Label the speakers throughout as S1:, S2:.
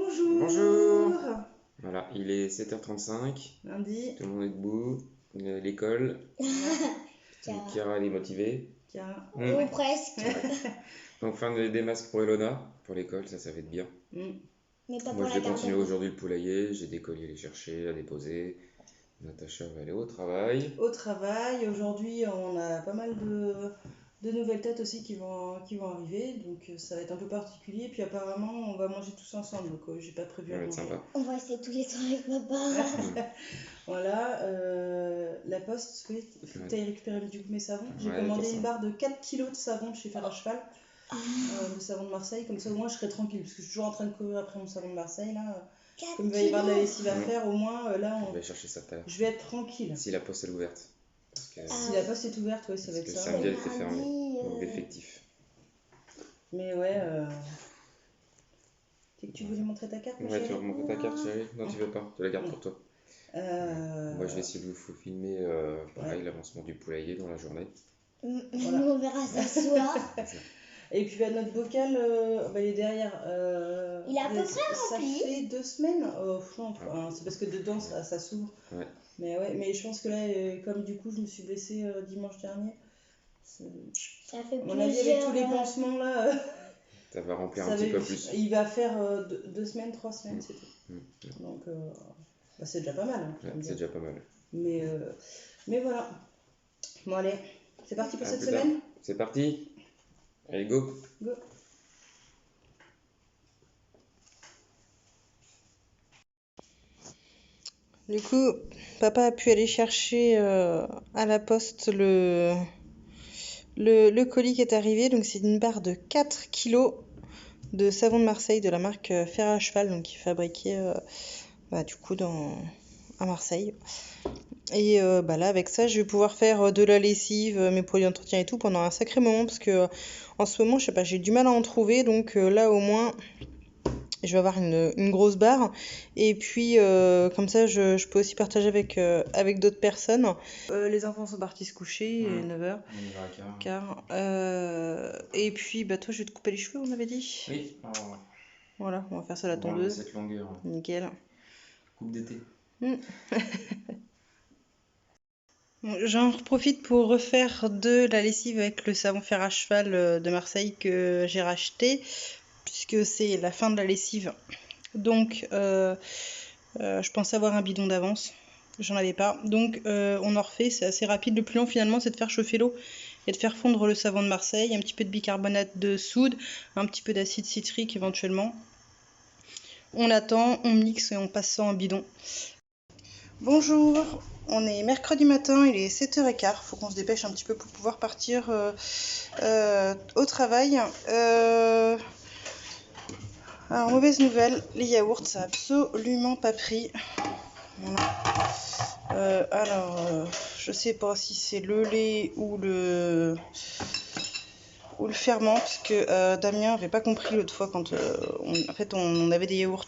S1: Bonjour.
S2: Bonjour. Voilà, il est 7h35,
S1: Lundi.
S2: tout le monde est debout, l'école, Chiara elle est motivée.
S3: Ou presque.
S2: Donc fin des masques pour Elona, pour l'école, ça va être bien.
S3: Mais pas
S2: Moi
S3: pour
S2: je
S3: la
S2: vais continuer
S3: garderie.
S2: aujourd'hui le poulailler, j'ai des colis à aller chercher, à déposer. Natacha va aller au travail.
S1: Au travail, aujourd'hui on a pas mal de nouvelles têtes aussi qui vont arriver, donc ça va être un peu particulier. Puis apparemment on va manger tous ensemble, donc j'ai pas prévu
S2: Ça
S1: à
S2: va être
S1: manger.
S2: sympa.
S3: On va essayer tous les trois avec papa.
S1: Voilà, la poste, oui, il faut que tu ailles récupérer du coup mes savons. J'ai
S2: Ouais,
S1: commandé
S2: pour ça.
S1: une barre de 4 kilos de savon de chez Fer à Cheval, de savon de Marseille, comme ça au moins je serai tranquille, parce que je suis toujours en train de courir après mon savon de Marseille là. Comme il va y avoir de la lessive à faire, au moins là
S2: Je vais chercher ça tout à l'heure.
S1: je vais être tranquille.
S2: Si la poste est ouverte. Parce que,
S1: Si la poste est ouverte, ouais, ça va être
S2: parce que
S1: ça.
S2: samedi elle était fermée, donc d'effectifs.
S1: Mais ouais, c'est que tu voulais montrer ta carte, ma
S2: Ouais, tu
S1: chérie?
S2: vas remontrer ta carte, chérie? Non, tu veux pas, tu la gardes pour toi. Moi je vais essayer de vous filmer pareil, l'avancement du poulailler dans la journée.
S1: Voilà.
S3: On verra ça ce soir.
S1: Et puis bah, notre bocal, il est derrière.
S3: Il est à peu près rempli.
S1: Ça fait 2 semaines. Non, enfin, c'est parce que dedans ça s'ouvre.
S2: Ouais.
S1: Mais ouais, mais je pense que là, comme du coup je me suis blessée dimanche dernier,
S3: Ça fait
S1: à mon avis avec tous les pansements là,
S2: Ça va remplir
S1: ça
S2: un
S1: va-
S2: petit peu plus.
S1: il va faire 2 semaines, 3 semaines, c'est tout. Donc bah, c'est déjà pas mal. Hein,
S2: Ouais, c'est déjà pas mal.
S1: Mais voilà. Bon allez, c'est parti pour
S2: À
S1: cette
S2: plus tard.
S1: semaine.
S2: C'est parti. Allez, go.
S1: Go. Du coup, papa a pu aller chercher à la poste le colis qui est arrivé. Donc, c'est une barre de 4 kilos de savon de Marseille de la marque Fer à Cheval, donc qui est fabriqué du coup à Marseille. Et là, avec ça, je vais pouvoir faire de la lessive, mes produits d'entretien et tout pendant un sacré moment parce que en ce moment, je sais pas, j'ai du mal à en trouver. Donc là, au moins, je vais avoir une grosse barre. Et puis, comme ça, je peux aussi partager avec d'autres personnes. Les enfants sont partis se coucher, 9h. Car, et puis, toi, je vais te couper les cheveux, on avait dit.
S2: Oui.
S1: Voilà, on va faire ça à la tondeuse.
S2: Cette longueur.
S1: Nickel.
S2: Coupe d'été.
S1: J'en profite pour refaire de la lessive avec le savon Fer à Cheval de Marseille que j'ai racheté, puisque c'est la fin de la lessive. Donc, je pensais avoir un bidon d'avance. J'en avais pas. Donc, on en refait. C'est assez rapide. Le plus long, finalement, c'est de faire chauffer l'eau et de faire fondre le savon de Marseille. Un petit peu de bicarbonate de soude, un petit peu d'acide citrique éventuellement. On attend, on mixe et on passe ça en bidon. Bonjour, on est mercredi matin, il est 7h15, faut qu'on se dépêche un petit peu pour pouvoir partir au travail. Alors, mauvaise nouvelle, les yaourts, ça a absolument pas pris. Voilà. Je sais pas si c'est le lait ou le ferment, parce que Damien avait pas compris l'autre fois quand on avait des yaourts.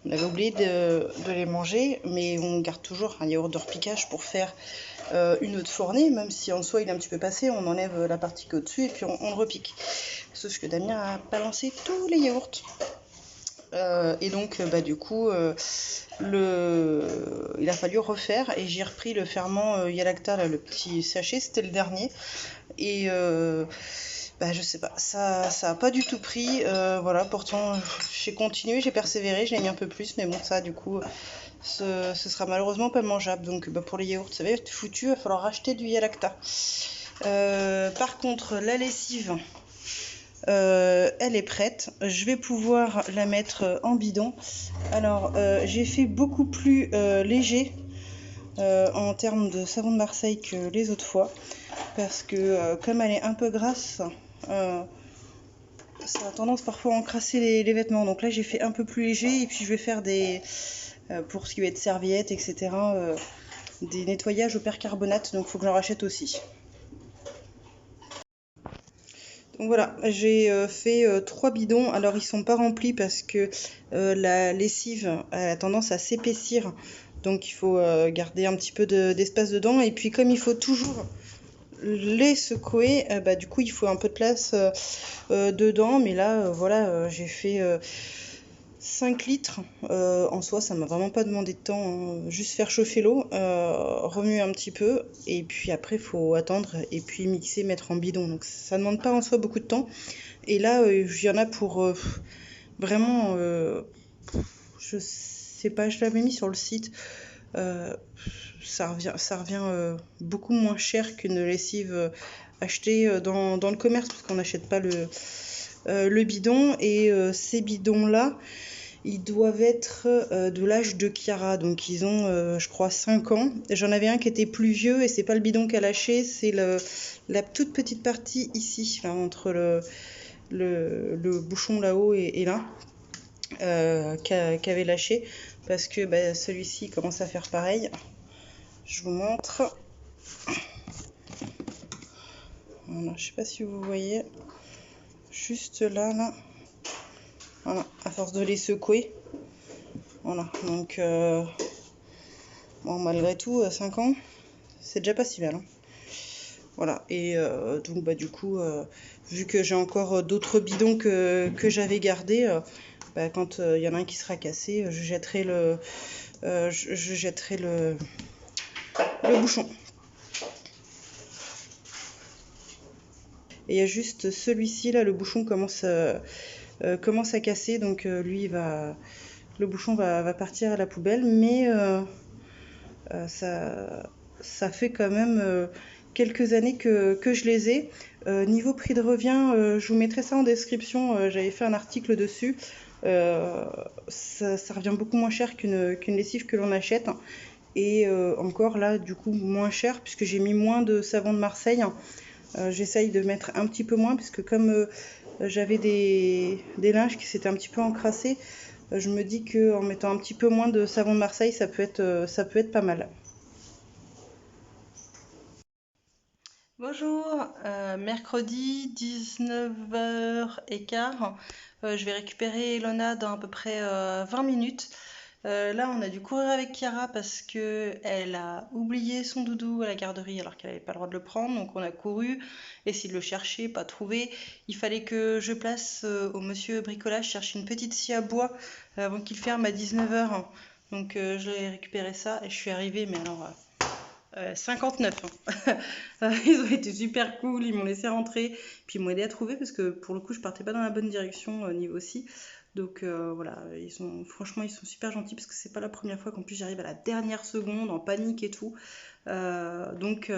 S1: On avait oublié de les manger, mais on garde toujours un yaourt de repiquage pour faire une autre fournée, même si en soi il est un petit peu passé, on enlève la partie qui est au-dessus et puis on le repique. Sauf que Damien a balancé tous les yaourts. Et donc du coup il a fallu refaire et j'ai repris le ferment Yalacta, là, le petit sachet, c'était le dernier. Et je sais pas, ça a pas du tout pris, voilà, pourtant j'ai continué, j'ai persévéré, je l'ai mis un peu plus, mais bon, ça du coup ce sera malheureusement pas mangeable. Donc pour les yaourts ça va être foutu, il va falloir racheter du Yalacta. Par contre la lessive, elle est prête, je vais pouvoir la mettre en bidon. Alors j'ai fait beaucoup plus léger en termes de savon de Marseille que les autres fois, parce que comme elle est un peu grasse, ça a tendance parfois à encrasser les vêtements. Donc là j'ai fait un peu plus léger, et puis je vais faire pour ce qui va être serviettes, etc., des nettoyages au percarbonate, donc il faut que j'en rachète aussi. Donc voilà, j'ai fait 3 bidons. Alors ils sont pas remplis parce que la lessive a tendance à s'épaissir, donc il faut garder un petit peu d'espace dedans. Et puis comme il faut toujours les secouer, du coup il faut un peu de place dedans. Mais là voilà, j'ai fait 5 litres. En soi, ça m'a vraiment pas demandé de temps, hein. Juste faire chauffer l'eau, remuer un petit peu, et puis après, il faut attendre, et puis mixer, mettre en bidon. Donc ça demande pas en soi beaucoup de temps. Et là, il y en a pour vraiment, je sais pas, je l'avais mis sur le site. Ça revient beaucoup moins cher qu'une lessive achetée dans le commerce, parce qu'on n'achète pas le bidon. Et ces bidons-là, ils doivent être de l'âge de Chiara, donc ils ont, je crois, 5 ans. J'en avais un qui était plus vieux, et c'est pas le bidon qu'elle a lâché, c'est la toute petite partie ici, là, entre le bouchon là-haut et là, qu'avait lâché, parce que celui-ci commence à faire pareil. Je vous montre. Voilà, je sais pas si vous voyez, juste là. Voilà, à force de les secouer. Voilà, donc bon, malgré tout, 5 ans, c'est déjà pas si mal, hein. Voilà, et donc du coup, vu que j'ai encore d'autres bidons que j'avais gardés, quand il y en a un qui sera cassé, je jetterai le bouchon. Et il y a juste celui-ci là, le bouchon commence à casser, donc lui le bouchon va partir à la poubelle, mais ça fait quand même quelques années que je les ai. Niveau prix de revient, je vous mettrai ça en description, j'avais fait un article dessus. Ça revient beaucoup moins cher qu'une lessive que l'on achète, et encore là du coup moins cher, puisque j'ai mis moins de savon de Marseille. J'essaye de mettre un petit peu moins, puisque comme j'avais des linges qui s'étaient un petit peu encrassés, je me dis qu'en mettant un petit peu moins de savon de Marseille, ça peut être pas mal. Bonjour, mercredi 19h15, je vais récupérer Elona dans à peu près 20 minutes. Là, on a dû courir avec Chiara parce qu'elle a oublié son doudou à la garderie alors qu'elle n'avait pas le droit de le prendre. Donc on a couru, essayé de le chercher, pas trouvé. Il fallait que je place au monsieur bricolage chercher une petite scie à bois avant qu'il ferme à 19h. Donc je l'ai récupéré ça et je suis arrivée, mais alors 59. Ils ont été super cool, ils m'ont laissé rentrer, puis ils m'ont aidé à trouver parce que pour le coup je partais pas dans la bonne direction niveau scie. Donc voilà, franchement ils sont super gentils, parce que c'est pas la première fois qu'en plus j'arrive à la dernière seconde en panique et tout. Donc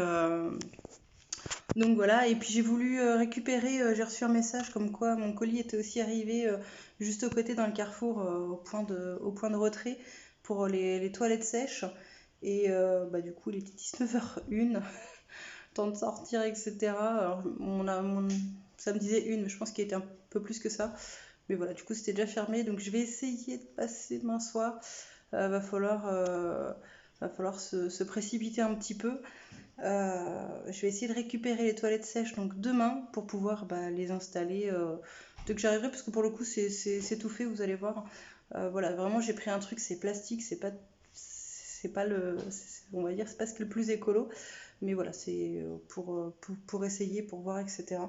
S1: voilà, et puis j'ai voulu récupérer, j'ai reçu un message comme quoi mon colis était aussi arrivé juste au côté dans le carrefour, au point de retrait pour les toilettes sèches. Et du coup il était 19h01, temps de sortir, etc. Alors ça me disait 1, mais je pense qu'il était un peu plus que ça. Mais voilà, du coup c'était déjà fermé, donc je vais essayer de passer demain soir. Va falloir se précipiter un petit peu. Je vais essayer de récupérer les toilettes sèches donc demain pour pouvoir les installer dès que j'arriverai, parce que pour le coup c'est tout fait, vous allez voir. Voilà, vraiment j'ai pris un truc, c'est plastique, c'est pas on va dire, c'est pas ce qui est le plus écolo, mais voilà, c'est pour essayer, pour voir, etc.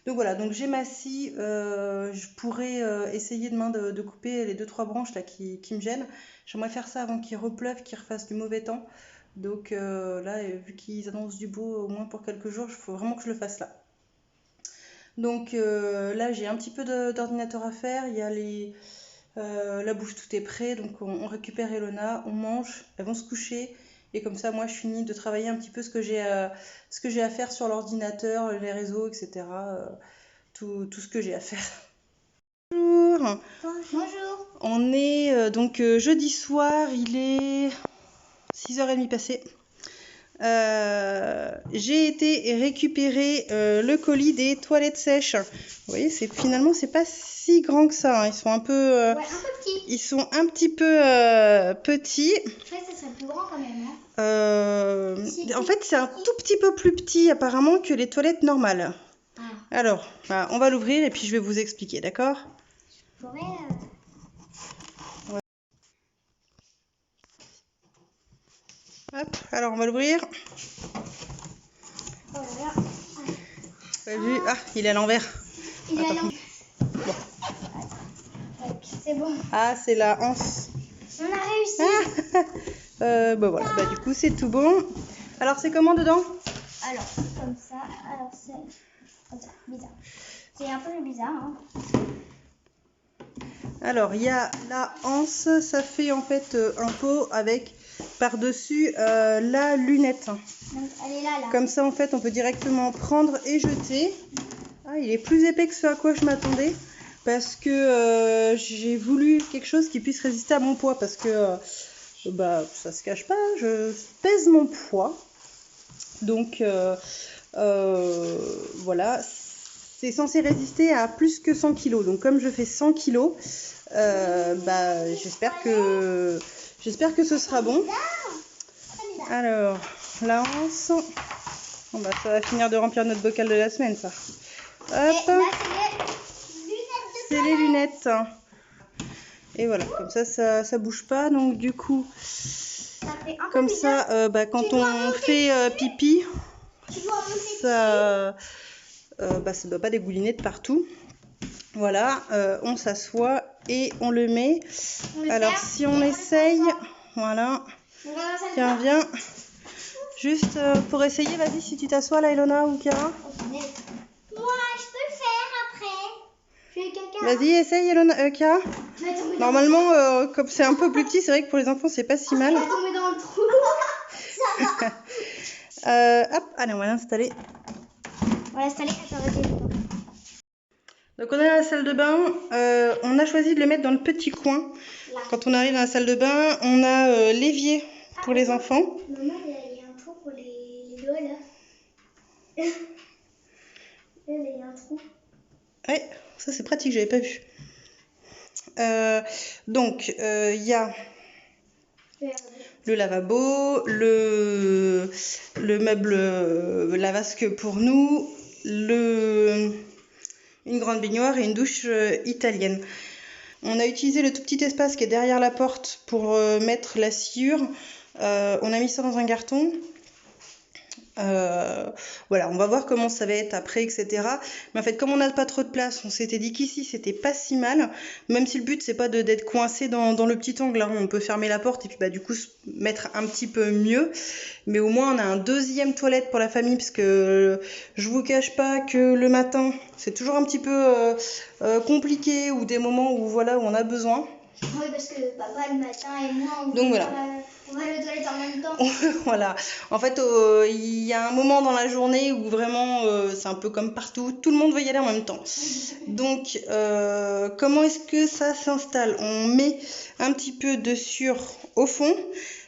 S1: Donc voilà, donc j'ai ma scie, je pourrais essayer demain de couper les 2-3 branches là qui me gênent. J'aimerais faire ça avant qu'il repleuve, qu'il refasse du mauvais temps. Donc là, vu qu'ils annoncent du beau au moins pour quelques jours, il faut vraiment que je le fasse là. Donc là, j'ai un petit peu d'ordinateur à faire. Il y a la bouffe, tout est prêt. Donc on récupère Elona, on mange, elles vont se coucher. Et comme ça, moi, je finis de travailler un petit peu ce que j'ai à faire sur l'ordinateur, les réseaux, etc. Tout ce que j'ai à faire. Bonjour.
S3: Bonjour.
S1: On est donc jeudi soir, il est 6h30 passé. J'ai été récupérer le colis des toilettes sèches. Vous voyez, finalement c'est pas si grand que ça, hein. Ils sont un peu,
S3: un peu petits.
S1: Ils sont un petit peu petits.
S3: En fait, ça serait plus grand quand même, hein.
S1: En fait, c'est un tout petit peu plus petit apparemment que les toilettes normales.
S3: Ah.
S1: Alors, on va l'ouvrir et puis je vais vous expliquer, d'accord?
S3: Je pourrais...
S1: Hop, alors on va l'ouvrir.
S3: Oh là là.
S1: Vous avez vu? Ah, il est à l'envers.
S3: Il est à l'envers.
S1: Bon.
S3: c'est bon.
S1: Ah, c'est la anse.
S3: On a réussi.
S1: Bah voilà, bah du coup c'est tout bon. Alors c'est comment dedans?
S3: Alors, comme ça. Alors, c'est comme ça. Bizarre. C'est un peu bizarre. Hein.
S1: Alors il y a la anse, ça fait en fait un pot avec par-dessus la lunette.
S3: Donc, elle est là.
S1: Comme ça en fait on peut directement prendre et jeter. Ah, il est plus épais que ce à quoi je m'attendais parce que j'ai voulu quelque chose qui puisse résister à mon poids parce que bah ça se cache pas, je pèse mon poids. Donc voilà, c'est censé résister à plus que 100 kg. Donc comme je fais 100 kg, bah, j'espère que ce sera bon. Alors, la hanse. Bon, bah, ça va finir de remplir notre bocal de la semaine, ça. Hop.
S3: Et là,
S1: c'est les lunettes. Et voilà, comme ça bouge pas. Donc du coup,
S3: ça fait un peu
S1: comme
S3: bizarre.
S1: ça, bah, quand on fait pipi,
S3: Tu dois monter
S1: ça ne doit pas dégouliner de partout. Voilà, on s'assoit et on le met. Alors si on essaye, voilà, tiens, viens. Juste pour essayer, vas-y, si tu t'assois là, Elona ou Kara.
S3: Moi, je peux le faire après. Je fais caca.
S1: Vas-y, essaye, Elona, Kara. Normalement, comme c'est un peu plus petit, c'est vrai que pour les enfants, c'est pas si mal.
S3: On va tomber dans le trou. Ça va.
S1: Hop, allez, on va l'installer.
S3: On va l'installer. Attends, vas-y.
S1: Donc on est dans la salle de bain, on a choisi de le mettre dans le petit coin.
S3: Là.
S1: Quand on arrive dans la salle de bain, on a l'évier pour les enfants.
S3: Maman, il y a un trou pour les doigts là. Là, il y a un trou.
S1: Ouais, ça c'est pratique, j'avais pas vu. Donc il y a le lavabo, le meuble, la vasque pour nous, une grande baignoire et une douche italienne. On a utilisé le tout petit espace qui est derrière la porte pour mettre la sciure. On a mis ça dans un carton. Voilà, on va voir comment ça va être après, etc. Mais en fait, comme on n'a pas trop de place, on s'était dit qu'ici c'était pas si mal, même si le but c'est pas d'être coincé dans le petit angle, hein. On peut fermer la porte et puis bah du coup se mettre un petit peu mieux, mais au moins on a un deuxième toilette pour la famille, parce que je vous cache pas que le matin c'est toujours un petit peu compliqué, ou des moments où voilà, où on a besoin.
S3: Oui, parce que papa le matin et moi on
S1: Donc voilà.
S3: On va aux toilettes en même temps.
S1: Voilà. En fait, il y a un moment dans la journée où vraiment, c'est un peu comme partout, tout le monde veut y aller en même temps. Donc, comment est-ce que ça s'installe? On met un petit peu de sciure au fond,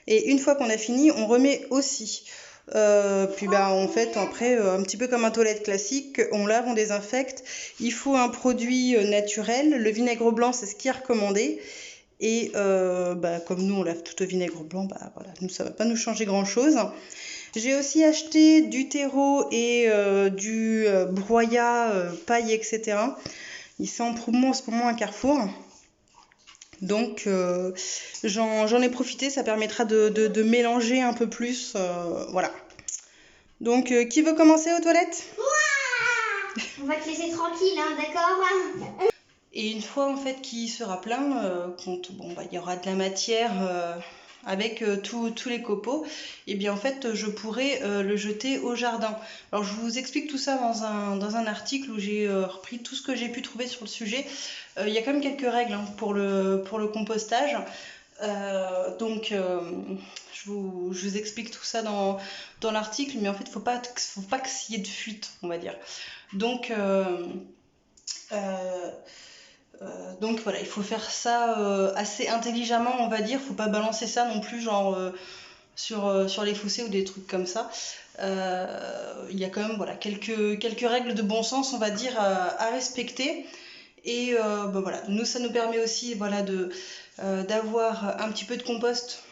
S1: et une fois qu'on a fini, on remet aussi. Puis bah en fait après un petit peu comme un toilette classique, on lave, on désinfecte. Il faut un produit naturel, le vinaigre blanc c'est ce qui est recommandé. Et bah, comme nous on lave tout au vinaigre blanc, bah voilà, nous ça va pas nous changer grand chose. J'ai aussi acheté du terreau et du broyat, paille, etc. Ils sont en promo en ce moment à Carrefour. Donc j'en ai profité, ça permettra de mélanger un peu plus, voilà. Donc qui veut commencer aux toilettes?
S3: On va te laisser tranquille, hein, d'accord?
S1: Et une fois en fait qu'il sera plein, quand bon, bah, il y aura de la matière avec tous les copeaux, et bien en fait je pourrai le jeter au jardin. Alors je vous explique tout ça dans un article où j'ai repris tout ce que j'ai pu trouver sur le sujet. Il y a quand même quelques règles, hein, pour le compostage. Donc je vous explique tout ça dans l'article, mais en fait faut pas qu'il y ait de fuite, on va dire. Donc voilà, il faut faire ça assez intelligemment, on va dire. Faut pas balancer ça non plus genre sur les fossés ou des trucs comme ça. Il y a quand même voilà, quelques règles de bon sens, on va dire, à respecter. Et bah voilà, nous ça nous permet aussi voilà, d'avoir un petit peu de compost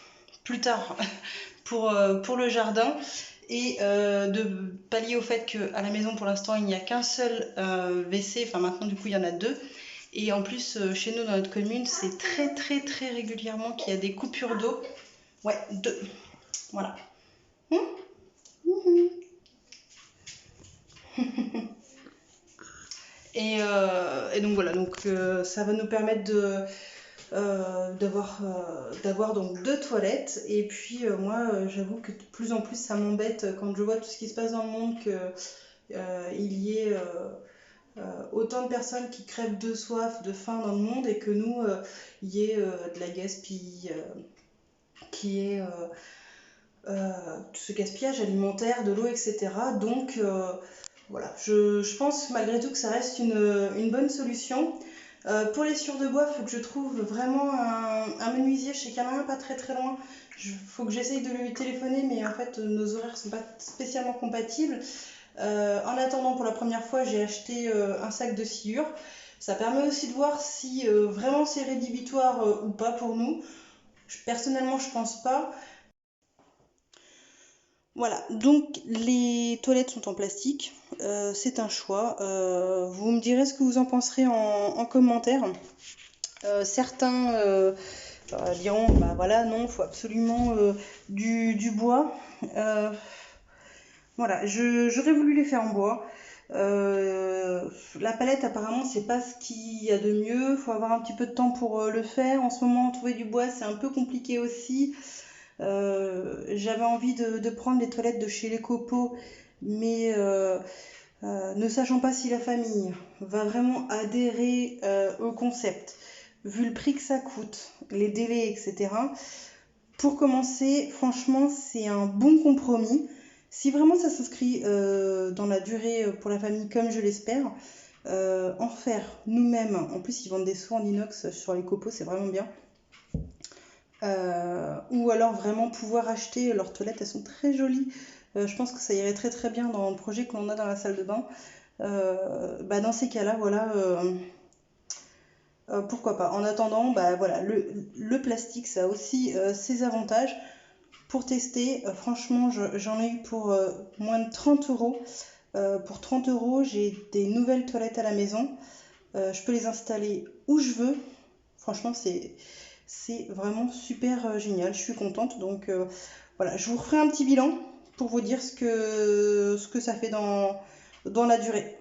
S1: plus tard pour le jardin, et de pallier au fait qu'à la maison pour l'instant il n'y a qu'un seul WC, enfin maintenant du coup il y en a deux. Et en plus, chez nous, dans notre commune, c'est très très très régulièrement qu'il y a des coupures d'eau. Ouais, deux. Voilà. Et donc voilà, donc ça va nous permettre d'avoir donc 2 toilettes. Et puis moi, j'avoue que de plus en plus ça m'embête quand je vois tout ce qui se passe dans le monde, il y ait autant de personnes qui crèvent de soif, de faim dans le monde, et que nous, il y ait de la gaspille, qui est tout ce gaspillage alimentaire, de l'eau, etc. Donc voilà, je pense malgré tout que ça reste une bonne solution. Pour les sciures de bois, il faut que je trouve vraiment un menuisier. Je sais qu'il y en a un pas très très loin. Il faut que j'essaye de lui téléphoner, mais en fait nos horaires sont pas spécialement compatibles. En attendant, pour la première fois, j'ai acheté un sac de sciure. Ça permet aussi de voir si vraiment c'est rédhibitoire ou pas pour nous. Personnellement, je pense pas. Voilà, donc les toilettes sont en plastique, c'est un choix. Vous me direz ce que vous en penserez en commentaire. Certains diront, bah voilà, non, il faut absolument du bois. Voilà, j'aurais voulu les faire en bois. La palette, apparemment, c'est pas ce qu'il y a de mieux. Faut avoir un petit peu de temps pour le faire. En ce moment, trouver du bois, c'est un peu compliqué aussi. J'avais envie de prendre les toilettes de chez Les Copeaux, mais ne sachant pas si la famille va vraiment adhérer au concept, vu le prix que ça coûte, les délais, etc. Pour commencer, franchement, c'est un bon compromis. Si vraiment ça s'inscrit dans la durée pour la famille, comme je l'espère, en faire nous-mêmes. En plus, ils vendent des seaux en inox sur Les Copeaux, c'est vraiment bien. Ou alors vraiment pouvoir acheter leurs toilettes, elles sont très jolies. Je pense que ça irait très très bien dans le projet qu'on a dans la salle de bain. Dans ces cas-là, voilà, pourquoi pas. En attendant, voilà, le plastique, ça a aussi ses avantages. Pour tester, franchement, j'en ai eu pour moins de 30 euros. Pour 30 euros, j'ai des nouvelles toilettes à la maison. Je peux les installer où je veux. Franchement, c'est vraiment super génial. Je suis contente. Donc voilà, je vous referai un petit bilan pour vous dire ce que ça fait dans la durée.